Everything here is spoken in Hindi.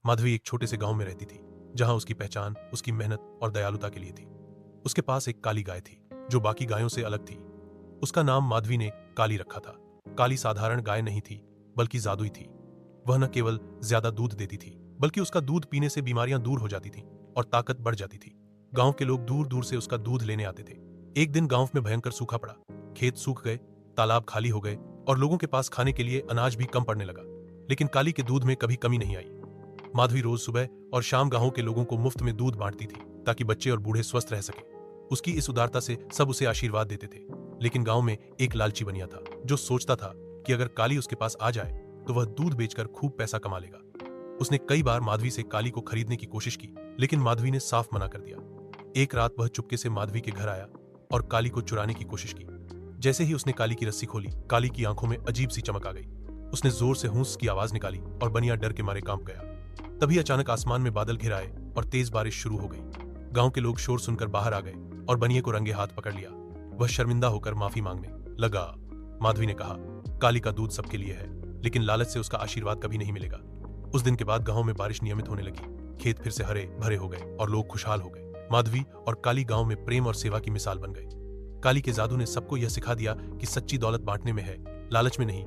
माधवी एक छोटे से गांव में रहती थी, जहां उसकी पहचान उसकी मेहनत और दयालुता के लिए थी। उसके पास एक काली गाय थी, जो बाकी गायों से अलग थी। उसका नाम माधवी ने काली रखा था। काली साधारण गाय नहीं थी, बल्कि जादुई थी। वह न केवल ज्यादा दूध देती थी, बल्कि उसका दूध पीने से बीमारियां दूर हो जाती थीं और ताकत बढ़ जाती थी। गांव के लोग दूर दूर से उसका दूध लेने आते थे। एक दिन गांव में भयंकर सूखा पड़ा। खेत सूख गए, तालाब खाली हो गए और लोगों के पास खाने के लिए अनाज भी कम पड़ने लगा। लेकिन काली के दूध में कभी कमी नहीं आई। माधवी रोज सुबह और शाम गांव के लोगों को मुफ्त में दूध बांटती थी, ताकि बच्चे और बूढ़े स्वस्थ रह सके। उसकी इस उदारता से सब उसे आशीर्वाद देते थे। लेकिन गांव में एक लालची बनिया था, जो सोचता था कि अगर काली उसके पास आ जाए तो वह दूध बेचकर खूब पैसा कमा लेगा। उसने कई बार माधवी से काली को खरीदने की कोशिश की, लेकिन माधवी ने साफ मना कर दिया। एक रात वह चुपके से माधवी के घर आया और काली को चुराने की कोशिश की। जैसे ही उसने काली की रस्सी खोली, काली की आंखों में अजीब सी चमक आ गई। उसने जोर से हूंस की आवाज निकाली और बनिया डर के मारे कांप गया। तभी अचानक आसमान में बादल घिर आए और तेज बारिश शुरू हो गई। गांव के लोग शोर सुनकर बाहर आ गए और बनिए को रंगे हाथ पकड़ लिया। वह शर्मिंदा होकर माफी मांगने लगा। माधवी ने कहा, काली का दूध सबके लिए है, लेकिन लालच से उसका आशीर्वाद कभी नहीं मिलेगा। उस दिन के बाद गांव में बारिश नियमित होने लगी। खेत फिर से हरे भरे हो गए और लोग खुशहाल हो गए। माधवी और काली गांव में प्रेम और सेवा की मिसाल बन गए। काली के जादू ने सबको यह सिखा दिया कि सच्ची दौलत बांटने में है, लालच में नहीं।